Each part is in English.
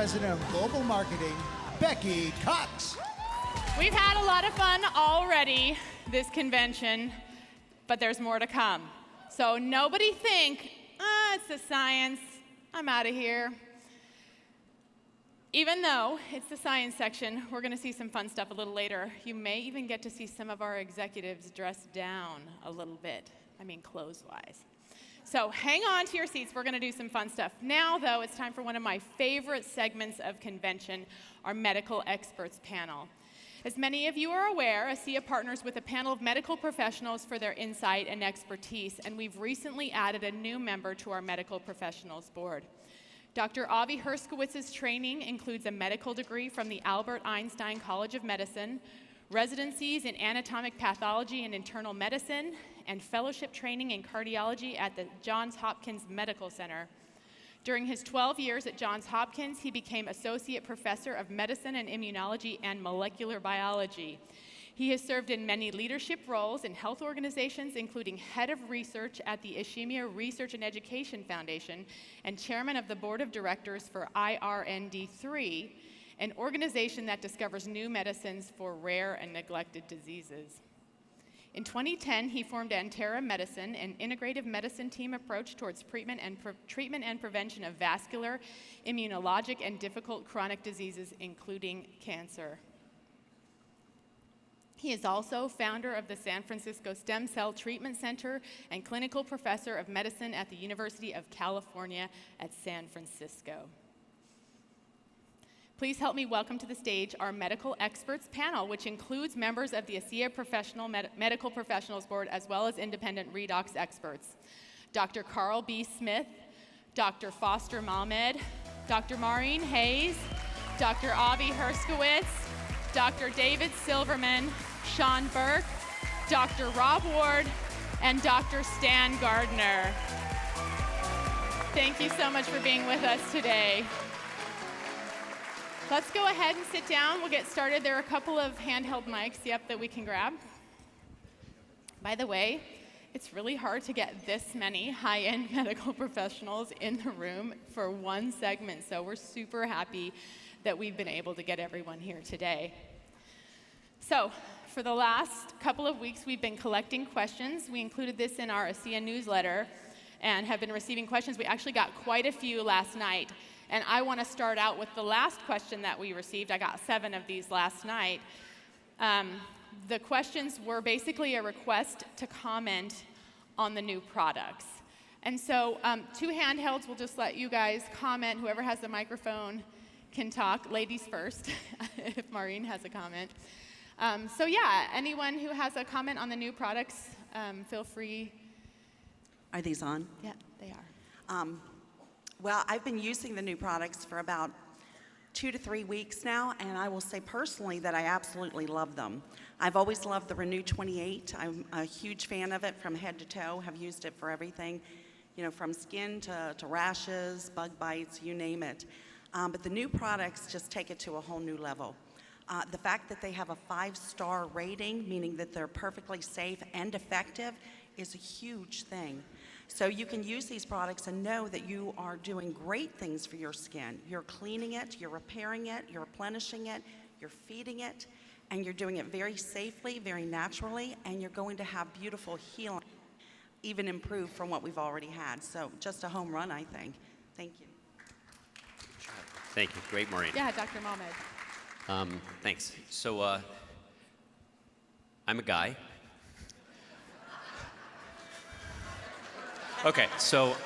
President of Global Marketing, Becky Cox. We've had a lot of fun already this convention, but there's more to come. So nobody think, it's the science, I'm out of here. Even though it's the science section, we're going to see some fun stuff a little later. You may even get to see some of our executives dressed down a little bit. I mean, clothes-wise. So hang on to your seats. We're going to do some fun stuff. Now, though, it's time for one of my favorite segments of convention, our medical experts panel. As many of you are aware, ASEA partners with a panel of medical professionals for their insight and expertise, and we've recently added a new member to our medical professionals board. Dr. Avi Herskowitz's training includes a medical degree from the Albert Einstein College of Medicine, residencies in anatomic pathology and internal medicine, and fellowship training in cardiology at the Johns Hopkins Medical Center. During his 12 years at Johns Hopkins, he became Associate Professor of Medicine and Immunology and Molecular Biology. He has served in many leadership roles in health organizations, including Head of Research at the Ishimiya Research and Education Foundation and Chairman of the Board of Directors for IRND3, an organization that discovers new medicines for rare and neglected diseases. In 2010, he formed Antera Medicine, an integrative medicine team approach towards treatment and prevention of vascular, immunologic, and difficult chronic diseases, including cancer. He is also founder of the San Francisco Stem Cell Treatment Center and clinical professor of medicine at the University of California at San Francisco. Please help me welcome to the stage our medical experts panel, which includes members of the ASEA Medical Professionals Board as well as independent Redox experts. Dr. Carl B. Smith, Dr. Foster Mahmed, Dr. Maureen Hayes, Dr. Avi Herskowitz, Dr. David Silverman, Sean Burke, Dr. Rob Ward, and Dr. Stan Gardner. Thank you so much for being with us today. Let's go ahead and sit down. We'll get started. There are a couple of handheld mics, that we can grab. By the way, it's really hard to get this many high-end medical professionals in the room for one segment, so we're super happy that we've been able to get everyone here today. So, for the last couple of weeks, we've been collecting questions. We included this in our ASEA newsletter and have been receiving questions. We actually got quite a few last night. And I want to start out with the last question that we received. I got 7 of these last night. The questions were basically a request to comment on the new products. And so 2 handhelds will just let you guys comment. Whoever has the microphone can talk. Ladies first, if Maureen has a comment. So yeah, anyone who has a comment on the new products, feel free. Are these on? Yeah, they are. Well, I've been using the new products for about 2 to 3 weeks now, and I will say personally that I absolutely love them. I've always loved the Renew 28. I'm a huge fan of it from head to toe, have used it for everything, from skin to rashes, bug bites, you name it. But the new products just take it to a whole new level. The fact that they have a 5-star rating, meaning that they're perfectly safe and effective, is a huge thing. So you can use these products and know that you are doing great things for your skin. You're cleaning it, you're repairing it, you're replenishing it, you're feeding it, and you're doing it very safely, very naturally, and you're going to have beautiful healing, even improved from what we've already had. So just a home run, I think. Thank you. Thank you. Great, Maureen. Yeah, Dr. Mahmed. Thanks. So I'm a guy. Okay, so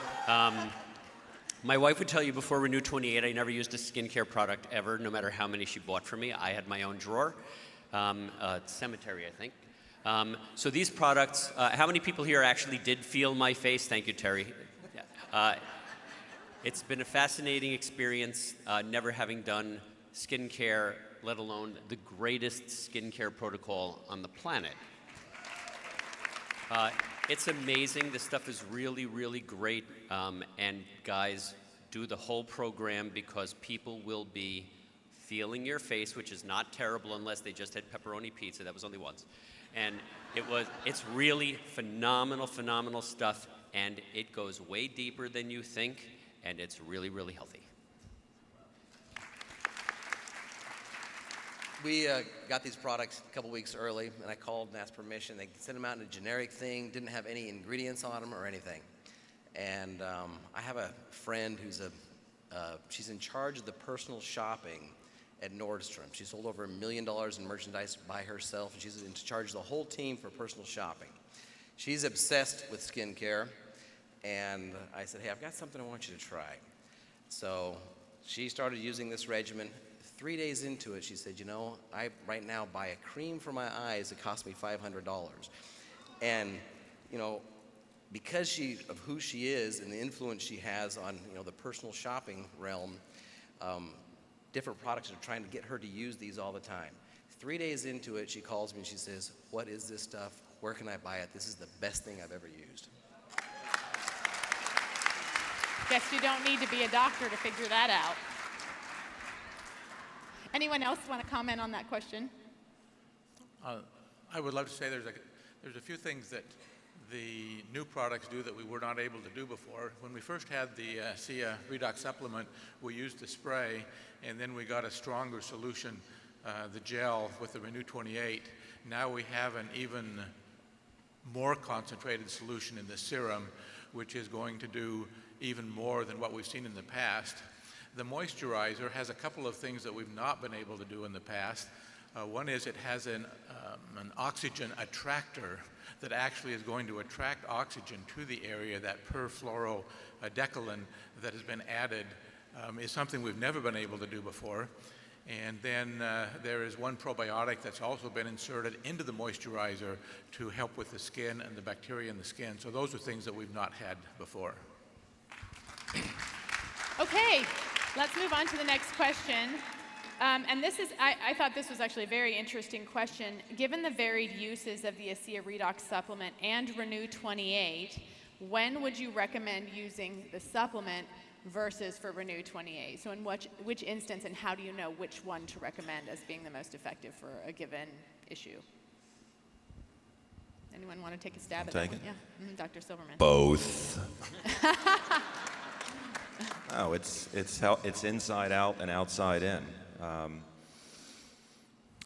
my wife would tell you before Renew 28, I never used a skincare product ever, no matter how many she bought for me. I had my own drawer, cemetery, I think. So these products, how many people here actually did feel my face? Thank you, Terry. It's been a fascinating experience, never having done skincare, let alone the greatest skincare protocol on the planet. It's amazing. This stuff is really, really great. And guys, do the whole program because people will be feeling your face, which is not terrible unless they just had pepperoni pizza. That was only once. And it's really phenomenal, phenomenal stuff. And it goes way deeper than you think. And it's really, really healthy. We got these products a couple weeks early, and I called and asked permission. They sent them out in a generic thing, didn't have any ingredients on them or anything. And I have a friend who's she's in charge of the personal shopping at Nordstrom. She sold over $1 million in merchandise by herself, and she's in charge of the whole team for personal shopping. She's obsessed with skincare, and I said, hey, I've got something I want you to try. So she started using this regimen. 3 days into it, she said, you know, I right now buy a cream for my eyes that costs me $500. And, you know, because of who she is and the influence she has on, you know, the personal shopping realm, different products are trying to get her to use these all the time. 3 days into it, she calls me and she says, what is this stuff? Where can I buy it? This is the best thing I've ever used. Guess you don't need to be a doctor to figure that out. Anyone else want to comment on that question? I would love to say there's a few things that the new products do that we were not able to do before. When we first had the ASEA Redox supplement, we used the spray, and then we got a stronger solution, the gel with the Renew 28. Now we have an even more concentrated solution in the serum, which is going to do even more than what we've seen in the past. The moisturizer has a couple of things that we've not been able to do in the past. One is it has an oxygen attractor that actually is going to attract oxygen to the area. That perfluorodecalan that has been added is something we've never been able to do before. And then there is one probiotic that's also been inserted into the moisturizer to help with the skin and the bacteria in the skin. So those are things that we've not had before. Okay, let's move on to the next question. And this is, I thought this was actually a very interesting question. Given the varied uses of the ASEA Redox supplement and Renew 28, when would you recommend using the supplement versus for Renew 28? So in which instance, and how do you know which one to recommend as being the most effective for a given issue? Anyone want to take a stab at that one? Yeah, Dr. Silverman. Both. No, it's inside out and outside in.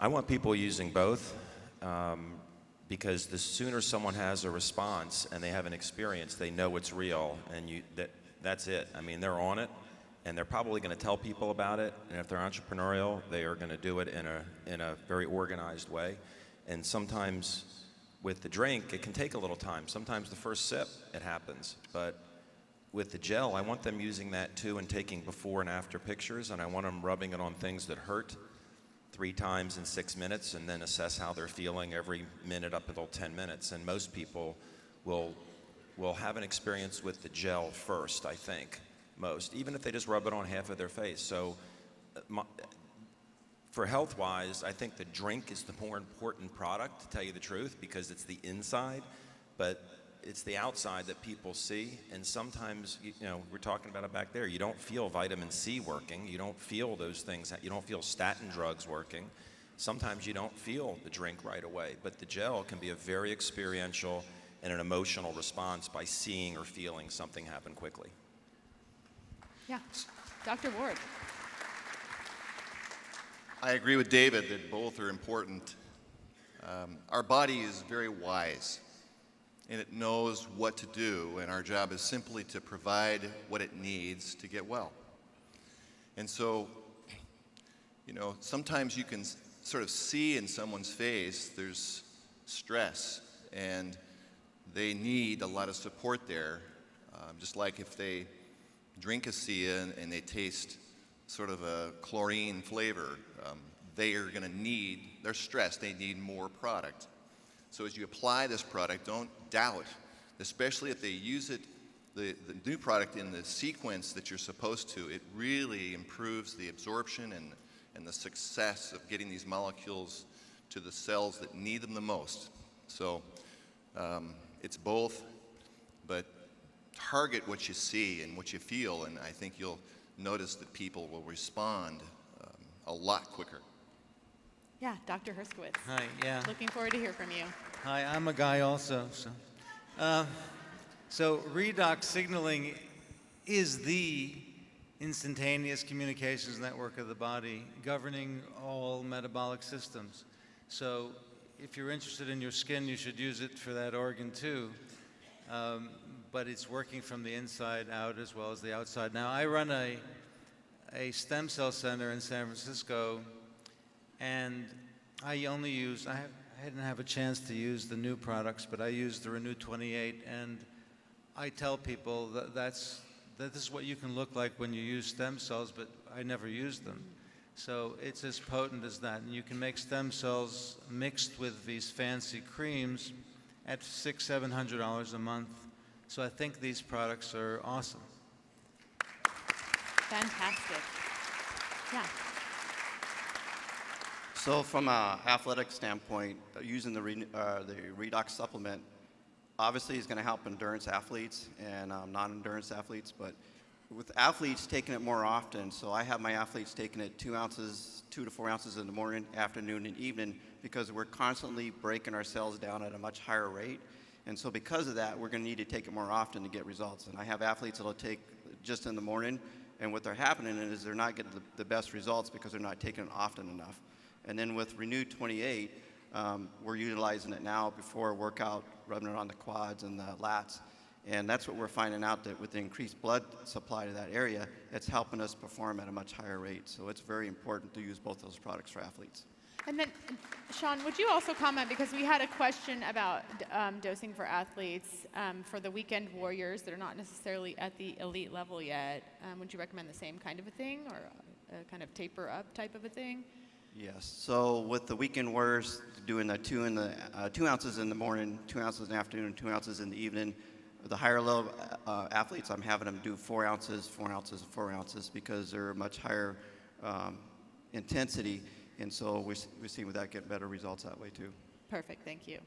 I want people using both because the sooner someone has a response and they have an experience, they know it's real, and that's it. I mean, they're on it, and they're probably going to tell people about it. And if they're entrepreneurial, they are going to do it in a very organized way. And sometimes with the drink, it can take a little time. Sometimes the first sip, it happens, but with the gel, I want them using that too and taking before and after pictures, and I want them rubbing it on things that hurt 3 times in 6 minutes and then assess how they're feeling every minute up until 10 minutes. And most people will have an experience with the gel first, I think, most, even if they just rub it on half of their face. So for health-wise, I think the drink is the more important product, to tell you the truth, because it's the inside, but it's the outside that people see. And sometimes, you know, we're talking about it back there, you don't feel vitamin C working, you don't feel those things, you don't feel statin drugs working. Sometimes you don't feel the drink right away, but the gel can be a very experiential and an emotional response by seeing or feeling something happen quickly. Yeah, Dr. Ward. I agree with David that both are important. Our body is very wise, and it knows what to do, and our job is simply to provide what it needs to get well. And so, you know, sometimes you can sort of see in someone's face there's stress, and they need a lot of support there. Just like if they drink ASEA and they taste sort of a chlorine flavor, they are going to need, they're stressed, they need more product. So as you apply this product, don't doubt, especially if they use it, the new product in the sequence that you're supposed to, it really improves the absorption and the success of getting these molecules to the cells that need them the most. So it's both, but target what you see and what you feel, and I think you'll notice that people will respond a lot quicker. Yeah, Dr. Herskowitz. Hi, yeah. Looking forward to hear from you. Hi, I'm a guy also. So Redox Signaling is the instantaneous communications network of the body governing all metabolic systems. So if you're interested in your skin, you should use it for that organ too. But it's working from the inside out as well as the outside. Now, I run a stem cell center in San Francisco, and I didn't have a chance to use the new products, but I used the Renew 28, and I tell people that this is what you can look like when you use stem cells, but I never used them. So it's as potent as that, and you can make stem cells mixed with these fancy creams at $600-700 a month. So I think these products are awesome. Fantastic. Yeah. So from an athletic standpoint, using the Redox supplement obviously is going to help endurance athletes and non-endurance athletes, but with athletes taking it more often, so I have my athletes taking it 2 to 4 ounces in the morning, afternoon, and evening, because we're constantly breaking our cells down at a much higher rate. And so because of that, we're going to need to take it more often to get results. And I have athletes that'll take just in the morning, and what they're happening is they're not getting the best results because they're not taking it often enough. And then with Renew 28, we're utilizing it now before a workout, rubbing it on the quads and the lats. And that's what we're finding out, that with the increased blood supply to that area, it's helping us perform at a much higher rate. So it's very important to use both those products for athletes. And then, Sean, would you also comment, because we had a question about dosing for athletes for the weekend warriors that are not necessarily at the elite level yet. Would you recommend the same kind of a thing, or a kind of taper up type of a thing? Yes. So with the weekend warriors, doing the 2 ounces in the morning, 2 ounces in the afternoon, 2 ounces in the evening. The higher level athletes, I'm having them do 4 ounces, 4 ounces, and 4 ounces, because they're much higher intensity. And so we see with that get better results that way too. Perfect, thank you.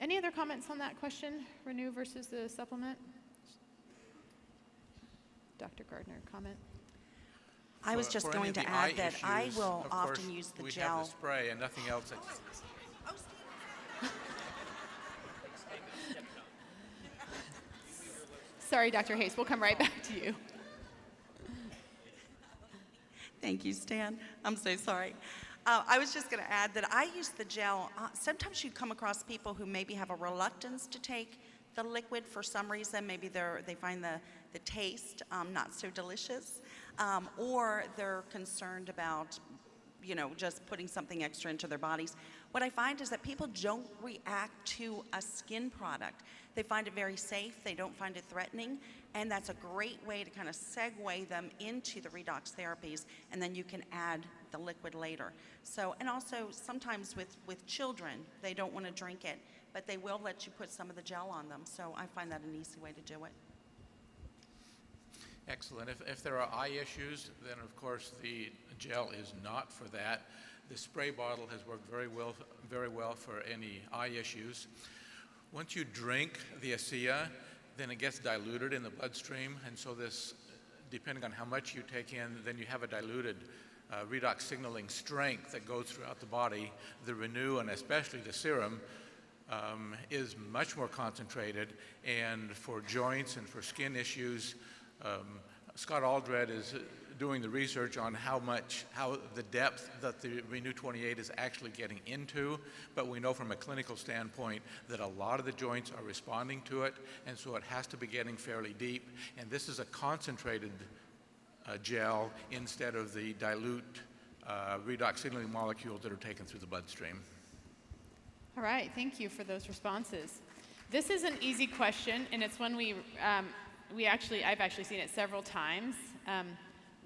Any other comments on that question, Renew versus the supplement? Dr. Gardner, comment? I was just For any going of to the add eye that I issues, will of often course, use the we gel. have the spray and nothing else. Sorry, Dr. Hayes, we'll come right back to you. Thank you, Stan. I'm so sorry. I was just going to add that I use the gel. Sometimes you come across people who maybe have a reluctance to take the liquid for some reason. Maybe they find the taste not so delicious, or they're concerned about, just putting something extra into their bodies. What I find is that people don't react to a skin product. They find it very safe, they don't find it threatening, and that's a great way to kind of segue them into the redox therapies, and then you can add the liquid later. So, and also sometimes with children, they don't want to drink it, but they will let you put some of the gel on them. So I find that an easy way to do it. Excellent. If there are eye issues, then of course the gel is not for that. The spray bottle has worked very well for any eye issues. Once you drink the ASEA, then it gets diluted in the bloodstream, and so this, depending on how much you take in, then you have a diluted redox signaling strength that goes throughout the body. The Renew, and especially the serum, is much more concentrated, and for joints and for skin issues, Scott Aldred is doing the research on how the depth that the Renew 28 is actually getting into, but we know from a clinical standpoint that a lot of the joints are responding to it, and so it has to be getting fairly deep, and this is a concentrated gel instead of the dilute redox signaling molecules that are taken through the bloodstream. All right, thank you for those responses. This is an easy question, and it's one I've actually seen it several times.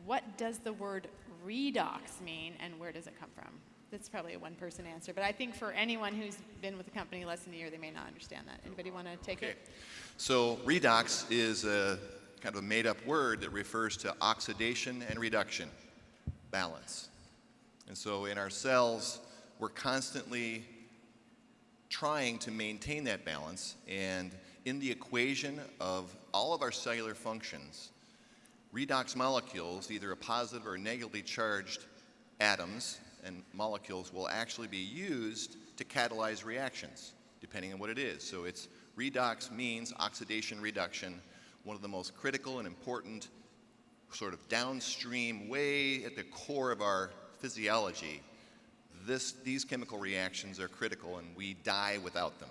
What does the word redox mean, and where does it come from? That's probably a one-person answer, but I think for anyone who's been with the company less than a year, they may not understand that. Anybody want to take it? So redox is a kind of a made-up word that refers to oxidation and reduction, balance. And so in our cells, we're constantly trying to maintain that balance, and in the equation of all of our cellular functions, redox molecules, either a positive or negatively charged atoms and molecules, will actually be used to catalyze reactions, depending on what it is. So it's redox means oxidation reduction, one of the most critical and important sort of downstream, way at the core of our physiology, these chemical reactions are critical, and we die without them.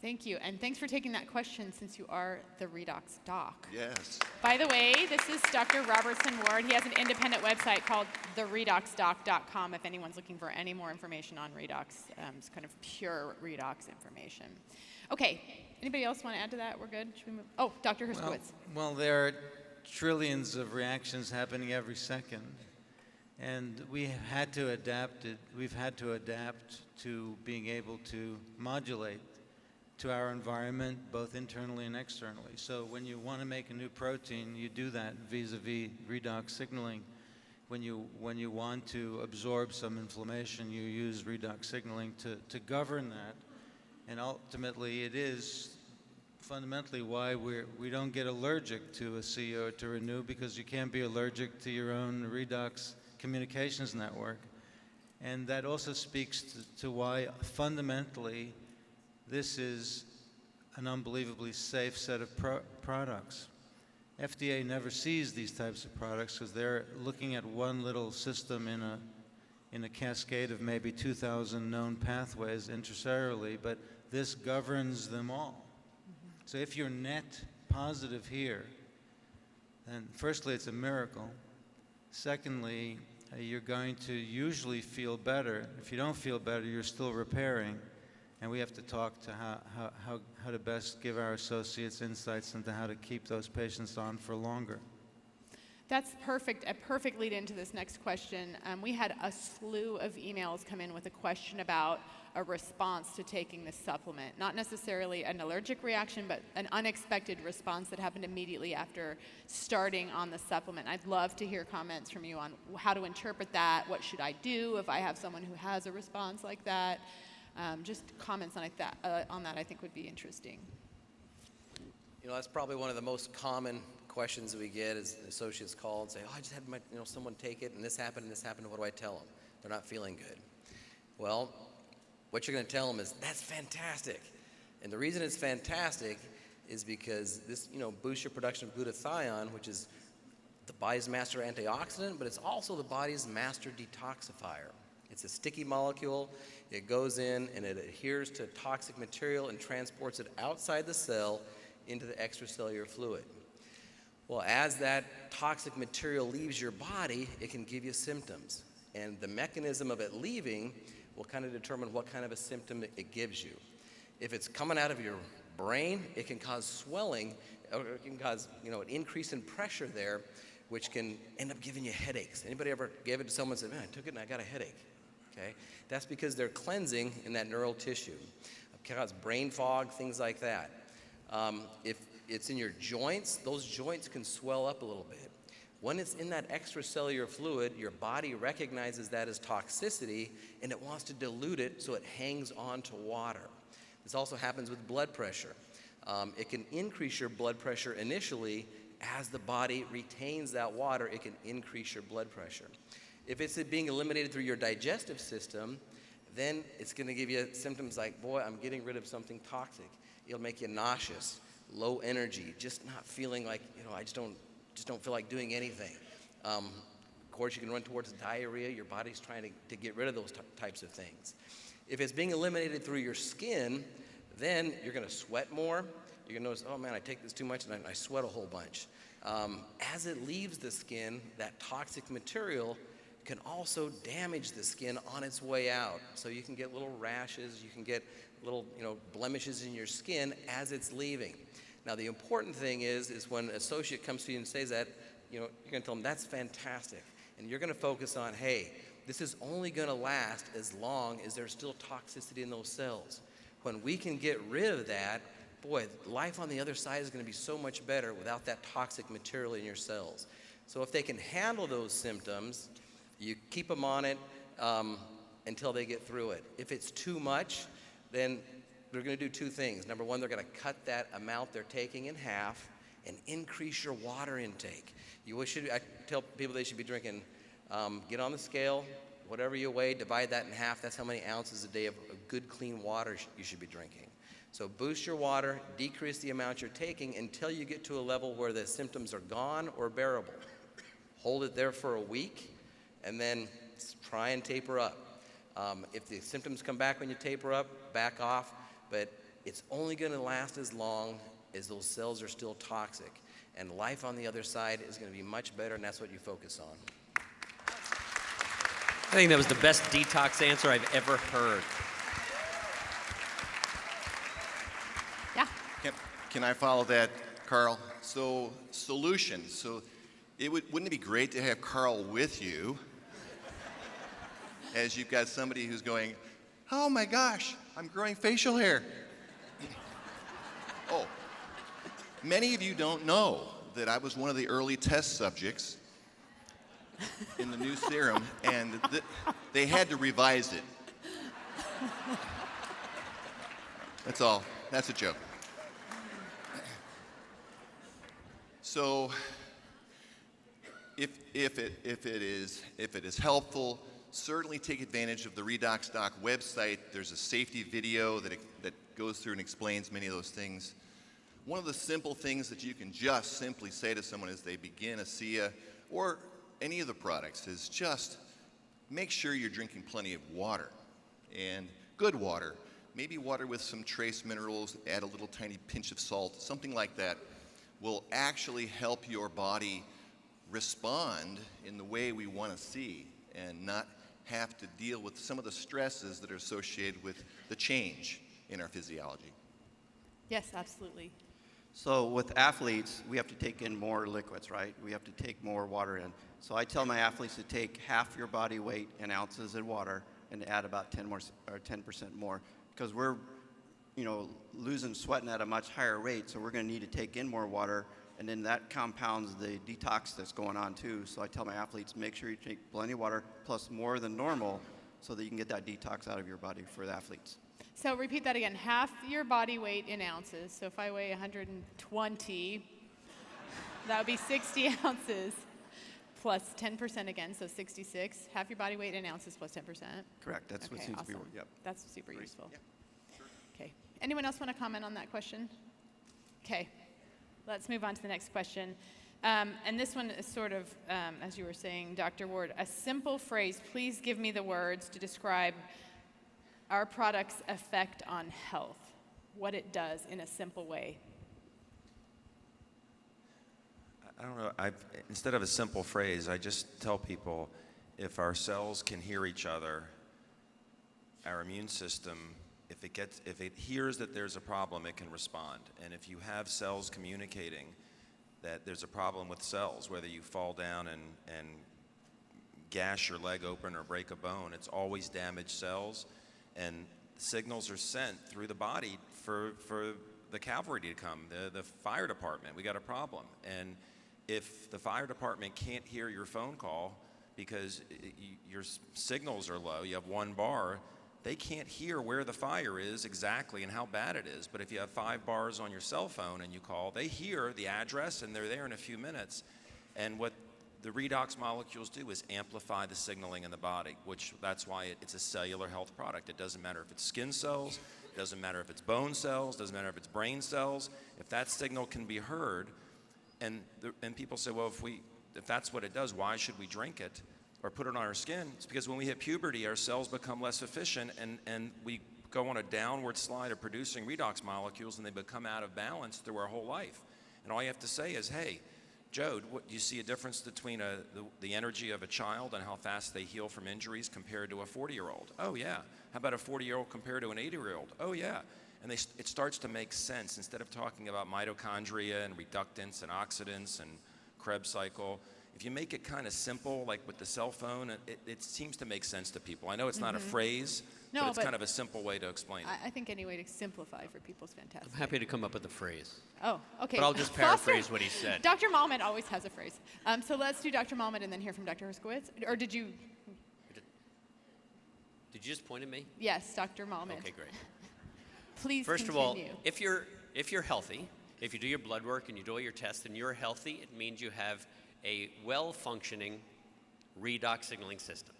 Thank you, and thanks for taking that question since you are the Redox doc. Yes. By the way, this is Dr. Robertson Ward. He has an independent website called theredoxdoc.com if anyone's looking for any more information on redox. It's kind of pure redox information. Okay, anybody else want to add to that? We're good? Should we move? Oh, Dr. Herskowitz. Well, there are trillions of reactions happening every second, and we've had to adapt to being able to modulate to our environment, both internally and externally. So when you want to make a new protein, you do that vis-a-vis redox signaling. When you want to absorb some inflammation, you use redox signaling to govern that. And ultimately, it is fundamentally why we don't get allergic to ASEA or to Renew, because you can't be allergic to your own redox communications network. And that also speaks to why fundamentally this is an unbelievably safe set of products. FDA never sees these types of products because they're looking at one little system in a cascade of maybe 2,000 known pathways intracellularly, but this governs them all. So if you're net positive here, then firstly, it's a miracle. Secondly, you're going to usually feel better. If you don't feel better, you're still repairing. And we have to talk to how to best give our associates insights into how to keep those patients on for longer. That's perfect, a perfect lead into this next question. We had a slew of emails come in with a question about a response to taking this supplement. Not necessarily an allergic reaction, but an unexpected response that happened immediately after starting on the supplement. I'd love to hear comments from you on how to interpret that. What should I do if I have someone who has a response like that? Just comments on that I think would be interesting. You know, that's probably one of the most common questions that we get is associates call and say, oh, I just had someone take it and this happened, what do I tell them? They're not feeling good. Well, what you're going to tell them is, that's fantastic. And the reason it's fantastic is because this, boosts your production of glutathione, which is the body's master antioxidant, but it's also the body's master detoxifier. It's a sticky molecule. It goes in and it adheres to toxic material and transports it outside the cell into the extracellular fluid. Well, as that toxic material leaves your body, it can give you symptoms. And the mechanism of it leaving will kind of determine what kind of a symptom it gives you. If it's coming out of your brain, it can cause swelling, or it can cause, an increase in pressure there, which can end up giving you headaches. Anybody ever gave it to someone and said, man, I took it and I got a headache? Okay? That's because they're cleansing in that neural tissue. It can cause brain fog, things like that. If it's in your joints, those joints can swell up a little bit. When it's in that extracellular fluid, your body recognizes that as toxicity and it wants to dilute it so it hangs on to water. This also happens with blood pressure. It can increase your blood pressure initially. As the body retains that water, it can increase your blood pressure. If it's being eliminated through your digestive system, then it's going to give you symptoms like, boy, I'm getting rid of something toxic. It'll make you nauseous, low energy, just not feeling like, I just don't feel like doing anything. Of course, you can run towards diarrhea. Your body's trying to get rid of those types of things. If it's being eliminated through your skin, then you're going to sweat more. You're going to notice, oh man, I take this too much and I sweat a whole bunch. As it leaves the skin, that toxic material can also damage the skin on its way out. So you can get little rashes, you can get little blemishes in your skin as it's leaving. Now the important thing is when an associate comes to you and says that, you're going to tell them that's fantastic. And you're going to focus on, hey, this is only going to last as long as there's still toxicity in those cells. When we can get rid of that, boy, life on the other side is going to be so much better without that toxic material in your cells. So if they can handle those symptoms, you keep them on it until they get through it. If it's too much, then they're going to do two things. Number one, they're going to cut that amount they're taking in half and increase your water intake. I tell people they should be drinking, get on the scale, whatever you weigh, divide that in half. That's how many ounces a day of good, clean water you should be drinking. So boost your water, decrease the amount you're taking until you get to a level where the symptoms are gone or bearable. hold it there for a week, and then try and taper up. If the symptoms come back when you taper up, back off, but it's only going to last as long as those cells are still toxic. And life on the other side is going to be much better, and that's what you focus on. I think that was the best detox answer I've ever heard. Yeah. Can I follow that, Carl? So solutions. So wouldn't it be great to have Carl with you as you've got somebody who's going, oh my gosh, I'm growing facial hair. Oh, many of you don't know that I was one of the early test subjects in the new serum, and they had to revise it. That's all. That's a joke. So, if it is helpful, certainly take advantage of the Redox Doc website. There's a safety video that goes through and explains many of those things. One of the simple things that you can just simply say to someone as they begin ASEA or any of the products is just make sure you're drinking plenty of water, and good water. Maybe water with some trace minerals, add a little tiny pinch of salt, something like that will actually help your body respond in the way we want to see and not have to deal with some of the stresses that are associated with the change in our physiology. Yes, absolutely. So with athletes, we have to take in more liquids, right? We have to take more water in. So I tell my athletes to take half your body weight in ounces in water and add about 10% more, because we're, losing sweating at a much higher rate. So we're going to need to take in more water, and then that compounds the detox that's going on too. So I tell my athletes, make sure you take plenty of water plus more than normal, so that you can get that detox out of your body for the athletes. So repeat that again. Half your body weight in ounces. So if I weigh 120, that would be 60 ounces plus 10% again, so 66. Half your body weight in ounces plus 10%. Correct. That's what Okay, seems awesome. to be. Yep. That's super useful. Yep. Sure. Okay. Anyone else want to comment on that question? Okay. Let's move on to the next question. And this one is sort of, as you were saying, Dr. Ward, a simple phrase. Please give me the words to describe our product's effect on health, what it does in a simple way. I don't know. Instead of a simple phrase, I just tell people if our cells can hear each other, our immune system, if it hears that there's a problem, it can respond. And if you have cells communicating that there's a problem with cells, whether you fall down and gash your leg open or break a bone, it's always damaged cells. And signals are sent through the body for the cavalry to come, the fire department. We got a problem. And if the fire department can't hear your phone call because your signals are low, you have one bar, they can't hear where the fire is exactly and how bad it is. But if you have 5 bars on your cell phone and you call, they hear the address and they're there in a few minutes. And what the redox molecules do is amplify the signaling in the body, which that's why it's a cellular health product. It doesn't matter if it's skin cells, it doesn't matter if it's bone cells, it doesn't matter if it's brain cells. If that signal can be heard, and people say, well, if that's what it does, why should we drink it or put it on our skin? It's because when we hit puberty, our cells become less efficient, and we go on a downward slide of producing redox molecules, and they become out of balance through our whole life. And all you have to say is, hey, Joe, do you see a difference between the energy of a child and how fast they heal from injuries compared to a 40-year-old? Oh, yeah. How about a 40-year-old compared to an 80-year-old? Oh, yeah. And it starts to make sense. Instead of talking about mitochondria and reductants and oxidants and Krebs cycle, if you make it kind of simple, like with the cell phone, it seems to make sense to people. I know it's not a phrase, No, but it's but kind of a simple way to explain it. I think any way to simplify for people is fantastic. I'm happy to come up with a phrase. Oh, okay. But I'll just paraphrase what he said. Dr. Malmet always has a phrase. So let's do Dr. Malmet and then hear from Dr. Herskowitz. Or did you? Did you just point at me? Yes, Dr. Malmet. Okay, great. Please First continue. of all, if you're healthy, if you do your blood work and you do all your tests and you're healthy, it means you have a well-functioning redox signaling system.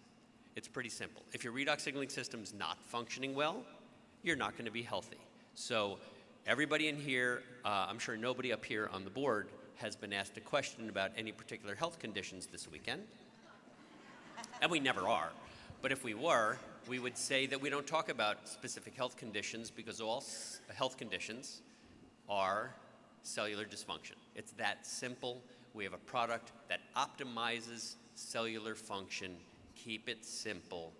It's pretty simple. If your redox signaling system's not functioning well, you're not going to be healthy. So everybody in here, I'm sure nobody up here on the board has been asked a question about any particular health conditions this weekend. And we never are. But if we were, we would say that we don't talk about specific health conditions because all health conditions are cellular dysfunction. It's that simple. We have a product that optimizes cellular function. Keep it simple.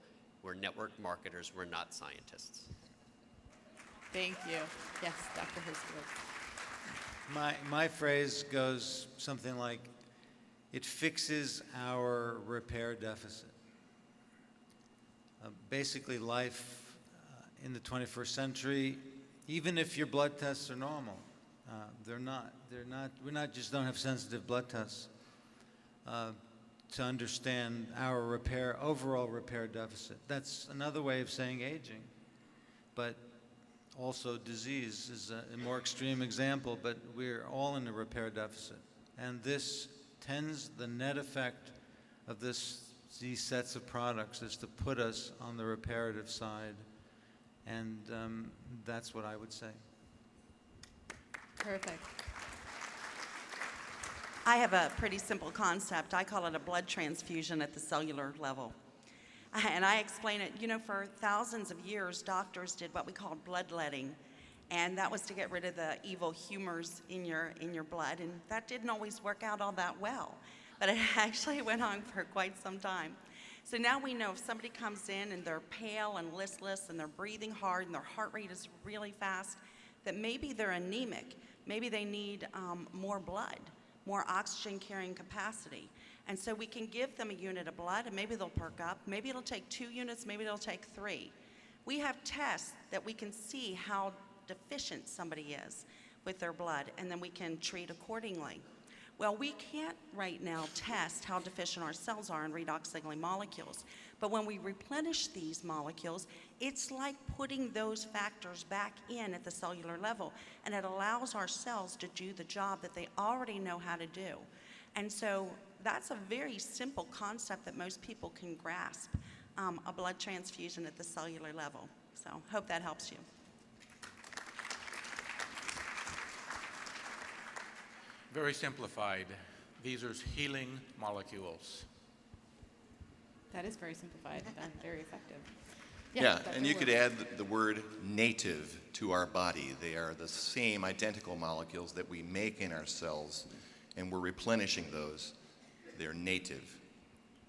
We're network marketers. We're not scientists. Thank you. Yes, Dr. Herskowitz. My phrase goes something like, it fixes our repair deficit. Basically, life in the 21st century, even if your blood tests are normal, they're not. We don't have sensitive blood tests to understand our overall repair deficit. That's another way of saying aging, but also disease is a more extreme example, but we're all in a repair deficit. And the net effect of these sets of products is to put us on the reparative side, and that's what I would say. Perfect. I have a pretty simple concept. I call it a blood transfusion at the cellular level. And I explain it, for thousands of years, doctors did what we called bloodletting. And that was to get rid of the evil humors in your blood. And that didn't always work out all that well. But it actually went on for quite some time. So now we know if somebody comes in and they're pale and listless and they're breathing hard and their heart rate is really fast, that maybe they're anemic. Maybe they need more blood, more oxygen carrying capacity. And so we can give them a unit of blood and maybe they'll perk up. Maybe it'll take 2 units, maybe it'll take 3. We have tests that we can see how deficient somebody is with their blood, and then we can treat accordingly. Well, we can't right now test how deficient our cells are in redox signaling molecules. But when we replenish these molecules, it's like putting those factors back in at the cellular level, and it allows our cells to do the job that they already know how to do. And so that's a very simple concept that most people can grasp, a blood transfusion at the cellular level. So hope that helps you. Very simplified. These are healing molecules. That is very simplified and very effective. Yeah, Dr. and you could Ward. add the word native to our body. They are the same identical molecules that we make in our cells, and we're replenishing those. They're native.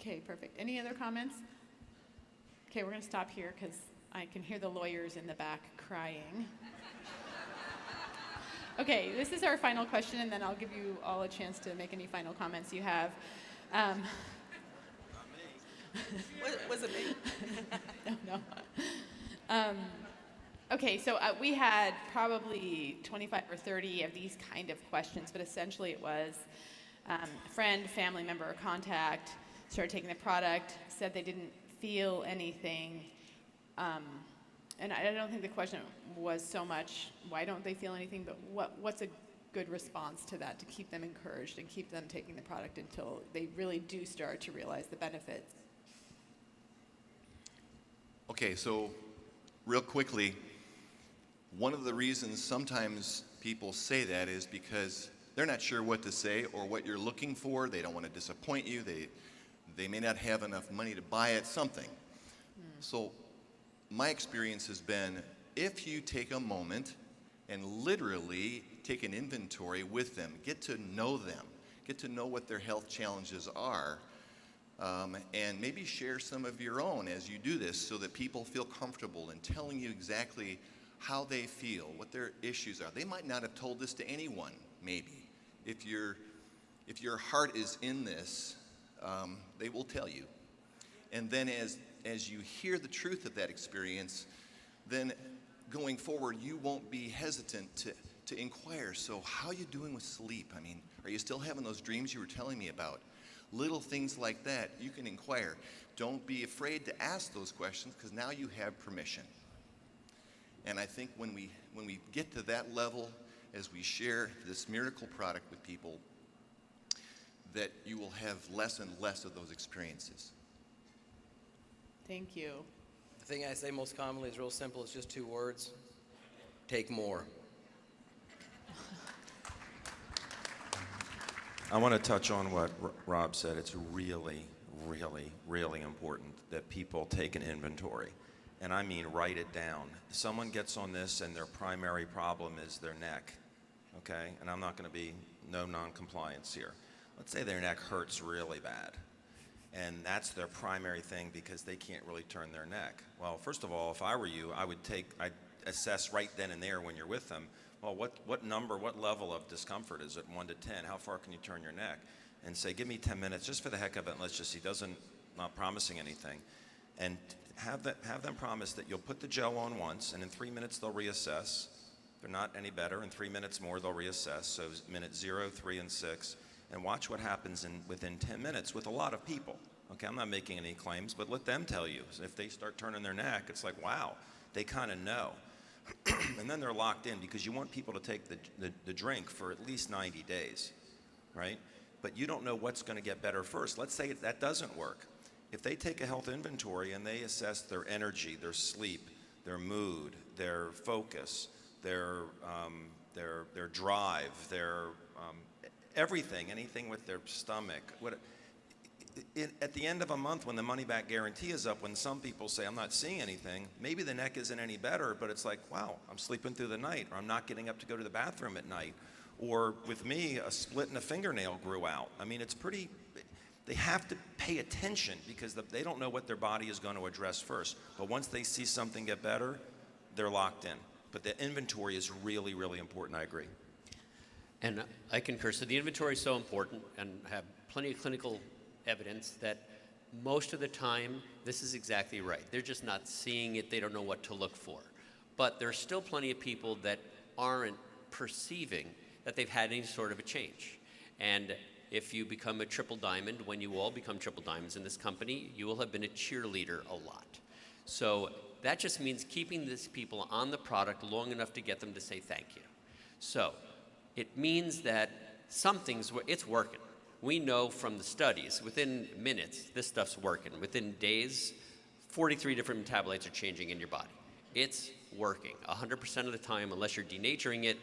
Okay, perfect. Any other comments? Okay, we're going to stop here because I can hear the lawyers in the back crying. Okay, this is our final question, and then I'll give you all a chance to make any final comments you have. Was it me? No. Okay, so we had probably 25 or 30 of these kind of questions, but essentially it was friend, family member, or contact started taking the product, said they didn't feel anything. And I don't think the question was so much, why don't they feel anything, but what's a good response to that to keep them encouraged and keep them taking the product until they really do start to realize the benefits? Okay, so real quickly, one of the reasons sometimes people say that is because they're not sure what to say or what you're looking for. They don't want to disappoint you. They may not have enough money to buy it, something. So my experience has been, if you take a moment and literally take an inventory with them, get to know them, get to know what their health challenges are, and maybe share some of your own as you do this so that people feel comfortable in telling you exactly how they feel, what their issues are. They might not have told this to anyone, maybe. If your heart is in this, they will tell you. And then as you hear the truth of that experience, then going forward, you won't be hesitant to inquire. So how are you doing with sleep? I mean, are you still having those dreams you were telling me about? Little things like that, you can inquire. Don't be afraid to ask those questions, because now you have permission. And I think when we get to that level, as we share this miracle product with people, that you will have less and less of those experiences. Thank you. The thing I say most commonly is real simple. It's just 2 words. Take more. I want to touch on what Rob said. It's really, really, really important that people take an inventory. And I mean write it down. Someone gets on this and their primary problem is their neck, okay? And I'm not going to be no non-compliance here. Let's say their neck hurts really bad. And that's their primary thing because they can't really turn their neck. Well, first of all, if I were you, I'd assess right then and there when you're with them, well, what number, what level of discomfort is it, 1 to 10? How far can you turn your neck? And say, give me 10 minutes just for the heck of it, and let's just see, not promising anything. And have them promise that you'll put the gel on once, and in 3 minutes they'll reassess. If they're not any better, in 3 minutes more they'll reassess, so minute 0, 3, and 6. And watch what happens within 10 minutes with a lot of people. Okay, I'm not making any claims, but let them tell you. So if they start turning their neck, it's like, wow, they kind of know. And then they're locked in because you want people to take the drink for at least 90 days, right? But you don't know what's going to get better first. Let's say that doesn't work. If they take a health inventory and they assess their energy, their sleep, their mood, their focus, their drive, their everything, anything with their stomach. At the end of a month when the money-back guarantee is up, when some people say, I'm not seeing anything, maybe the neck isn't any better, but it's like, wow, I'm sleeping through the night, or I'm not getting up to go to the bathroom at night. Or with me, a split in a fingernail grew out. I mean, they have to pay attention because they don't know what their body is going to address first. But once they see something get better, they're locked in. But the inventory is really, really important, I agree. And I concur. So the inventory is so important, and have plenty of clinical evidence that most of the time, this is exactly right. They're just not seeing it. They don't know what to look for. But there's still plenty of people that aren't perceiving that they've had any sort of a change. And if you become a triple diamond, when you all become triple diamonds in this company, you will have been a cheerleader a lot. So that just means keeping these people on the product long enough to get them to say thank you. So it means that it's working. We know from the studies, within minutes, this stuff's working. Within days, 43 different metabolites are changing in your body. It's working. 100% of the time, unless you're denaturing it,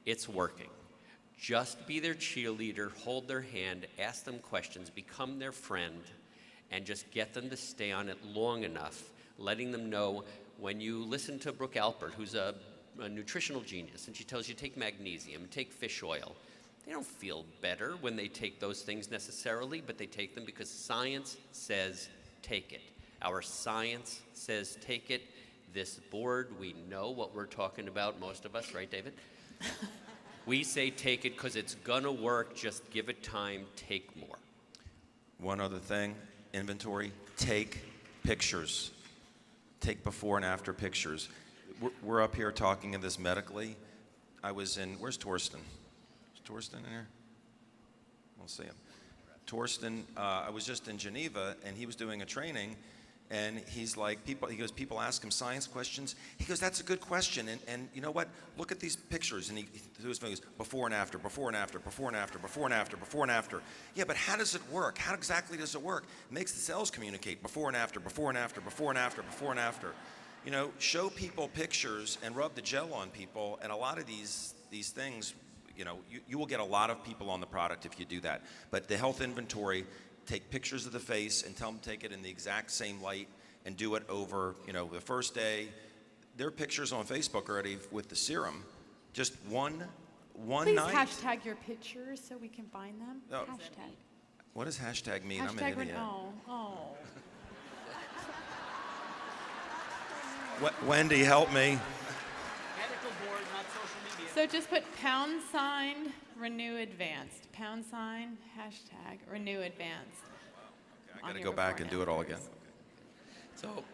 it's working. Just be their cheerleader, hold their hand, ask them questions, become their friend, and just get them to stay on it long enough, letting them know when you listen to Brooke Alpert, who's a nutritional genius, and she tells you take magnesium, take fish oil. They don't feel better when they take those things necessarily, but they take them because science says take it. Our science says take it. This board, we know what we're talking about, most of us, right, David? We say take it because it's gonna work, just give it time, take more. One other thing, inventory, take pictures. Take before and after pictures. We're up here talking of this medically. Where's Torsten? Torsten in here? We'll see him. Torsten, I was just in Geneva, and he was doing a training, and he's like, people ask him science questions. He goes, that's a good question, and you know what? Look at these pictures, and he threw his fingers, before and after, before and after, before and after, before and after, before and after. Yeah, but how does it work? How exactly does it work? It makes the cells communicate, before and after, before and after, before and after, before and after. You know, show people pictures and rub the gel on people, and a lot of these things, you know, you will get a lot of people on the product if you do that. But the health inventory, take pictures of the face and tell them to take it in the exact same light and do it over, you know, the first day. There are pictures on Facebook already with the serum. Just one Please night. hashtag your pictures so we can find them. Oh. Hashtag. What does hashtag mean? I'm Hashtag an idiot. oh. Wendy, help me. Medical board, not social media. So just put # renew advanced. # hashtag renew advanced. I got to go back and do it all again. So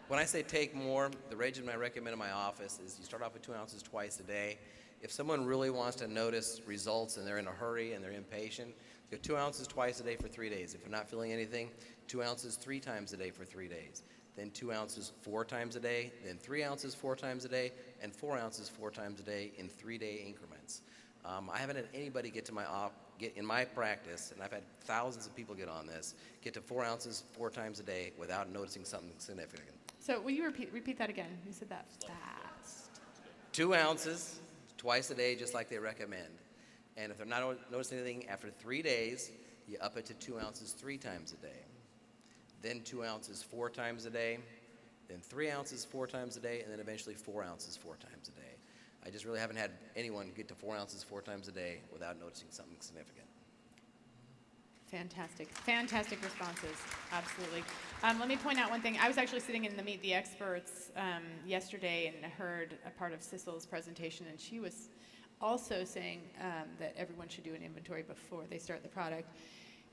when I say take more, the regimen I recommend in my office is you start off with 2 ounces twice a day. If someone really wants to notice results and they're in a hurry and they're impatient, go 2 ounces twice a day for 3 days. If you're not feeling anything, 2 ounces 3 times a day for 3 days. Then 2 ounces 4 times a day, then 3 ounces 4 times a day, and 4 ounces 4 times a day in 3-day increments. I haven't had anybody get in my practice, and I've had thousands of people get on this, get to 4 ounces 4 times a day without noticing something significant. So will you repeat that again? You said that fast. 2 ounces twice a day, just like they recommend. And if they're not noticing anything after 3 days, you up it to 2 ounces 3 times a day. Then 2 ounces 4 times a day, then 3 ounces 4 times a day, and then eventually 4 ounces 4 times a day. I just really haven't had anyone get to 4 ounces 4 times a day without noticing something significant. Fantastic, fantastic responses, absolutely. Let me point out one thing. I was actually sitting in the Meet the Experts yesterday and heard a part of Sissel's presentation, and she was also saying that everyone should do an inventory before they start the product.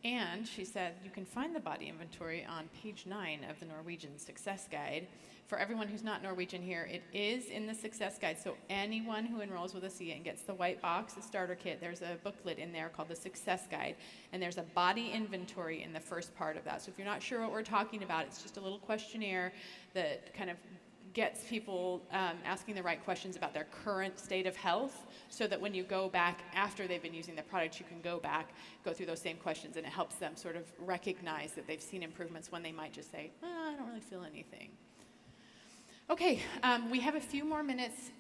And she said you can find the body inventory on page 9 of the Norwegian Success Guide. For everyone who's not Norwegian here, it is in the Success Guide. So anyone who enrolls with ASEA and gets the white box, the starter kit, there's a booklet in there called the Success Guide. And there's a body inventory in the first part of that. So if you're not sure what we're talking about, it's just a little questionnaire that kind of gets people asking the right questions about their current state of health, so that when you go back after they've been using the product, you can go back, go through those same questions, and it helps them sort of recognize that they've seen improvements when they might just say, I don't really feel anything. Okay, we have a few more minutes.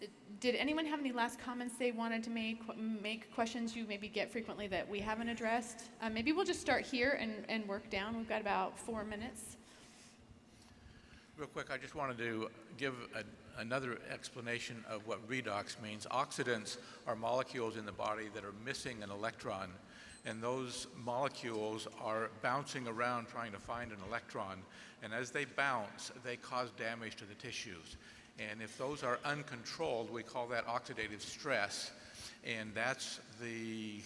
Did anyone have any last comments they wanted to make questions you maybe get frequently that we haven't addressed? Maybe we'll just start here and work down. We've got about 4 minutes. Real quick, I just wanted to give another explanation of what redox means. Oxidants are molecules in the body that are missing an electron, and those molecules are bouncing around trying to find an electron, and as they bounce, they cause damage to the tissues. And if those are uncontrolled, we call that oxidative stress, and that's the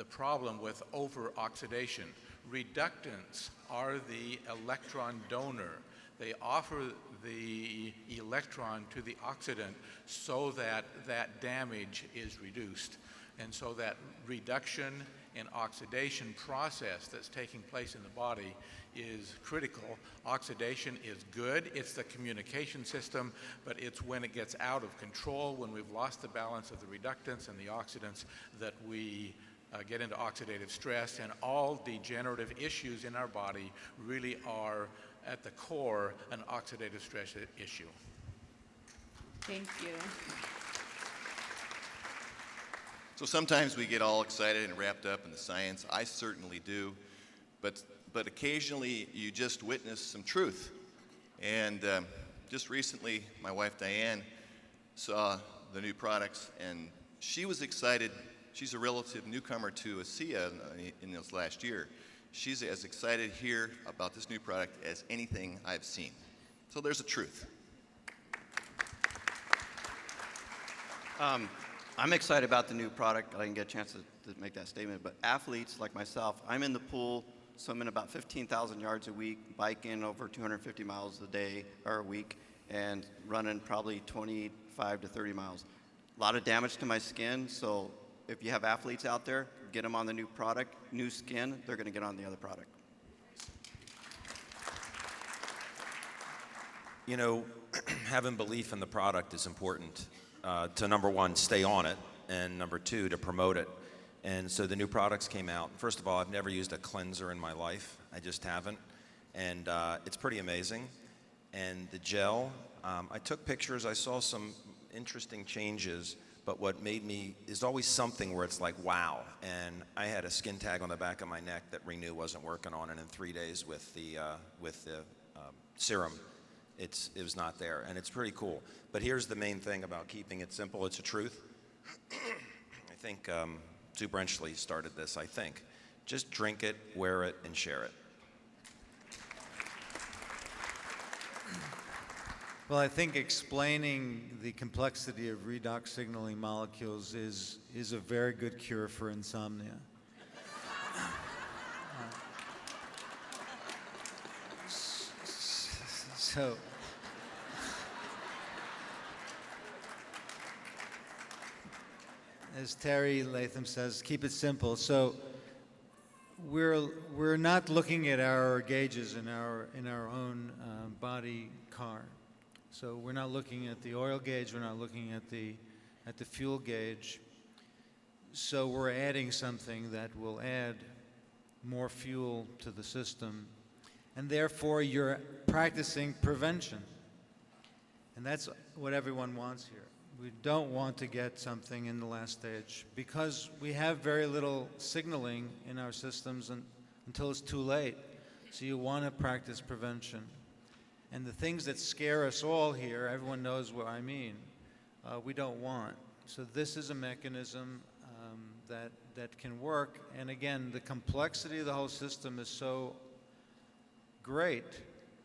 problem with over-oxidation. Reductants are the electron donor. They offer the electron to the oxidant so that that damage is reduced. And so that reduction and oxidation process that's taking place in the body is critical. Oxidation is good. It's the communication system, but it's when it gets out of control, when we've lost the balance of the reductants and the oxidants, that we get into oxidative stress, and all degenerative issues in our body really are at the core an oxidative stress issue. Thank you. So sometimes we get all excited and wrapped up in the science. I certainly do, but occasionally you just witness some truth. And just recently, my wife Diane saw the new products, and she was excited. She's a relative newcomer to ASEA in this last year. She's as excited here about this new product as anything I've seen. So there's a truth. I'm excited about the new product. I didn't get a chance to make that statement, but athletes like myself, I'm in the pool, swimming about 15,000 yards a week, biking over 250 miles a day or a week, and running probably 25 to 30 miles. A lot of damage to my skin, so if you have athletes out there, get them on the new product, new skin, they're going to get on the other product. You know, having belief in the product is important to, number one, stay on it, and number two, to promote it. And so the new products came out. First of all, I've never used a cleanser in my life. I just haven't. And it's pretty amazing. And the gel, I took pictures. I saw some interesting changes. But what made me, is always something where it's like, wow. And I had a skin tag on the back of my neck that Renew wasn't working on, and in 3 days with the serum, it was not there, and it's pretty cool. But here's the main thing about keeping it simple. It's a truth. I think Sue Brenchley started this, I think. Just drink it, wear it, and share it. Well, I think explaining the complexity of redox signaling molecules is a very good cure for insomnia. So, as Terry Latham says, keep it simple. So, we're not looking at our gauges in our own body car. So we're not looking at the oil gauge, we're not looking at the fuel gauge. So we're adding something that will add more fuel to the system, and therefore you're practicing prevention. And that's what everyone wants here. We don't want to get something in the last stage because we have very little signaling in our systems until it's too late. So you want to practice prevention. And the things that scare us all here, everyone knows what I mean, we don't want. So this is a mechanism that can work. And again, the complexity of the whole system is so great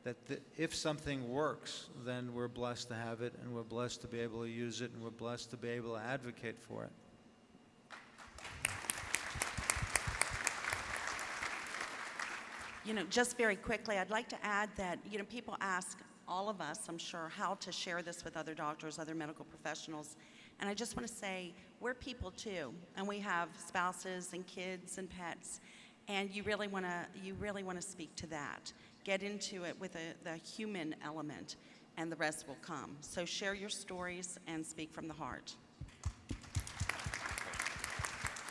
that if something works, then we're blessed to have it, and we're blessed to be able to use it, and we're blessed to be able to advocate for it. You know, just very quickly, I'd like to add that, you know, people ask all of us, I'm sure, how to share this with other doctors, other medical professionals. And I just want to say, we're people too, and we have spouses and kids and pets, and you really want to speak to that. Get into it with the human element, and the rest will come. So share your stories and speak from the heart.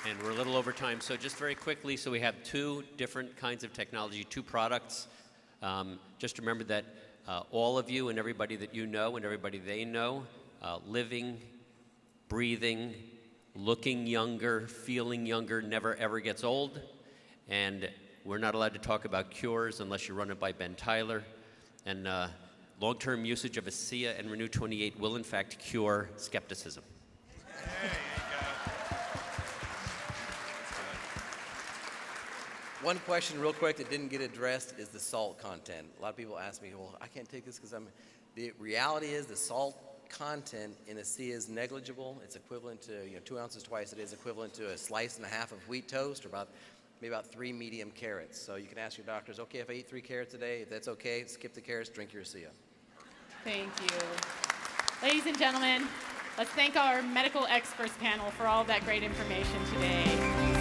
And we're a little over time, so just very quickly, so we have two different kinds of technology, two products. Just remember that all of you and everybody that you know and everybody they know, living, breathing, looking younger, feeling younger, never ever gets old. And we're not allowed to talk about cures unless you run it by Ben Tyler. And long-term usage of ASEA and Renew 28 will in fact cure skepticism. One question real quick that didn't get addressed is the salt content. A lot of people ask me, well, I can't take this because the reality is the salt content in ASEA is negligible. It's equivalent to 2 ounces twice a day is equivalent to a slice and a half of wheat toast, or maybe about 3 medium carrots. So you can ask your doctors, okay, if I eat 3 carrots a day, if that's okay, skip the carrots, drink your ASEA. Thank you. Ladies and gentlemen, let's thank our medical experts panel for all that great information today.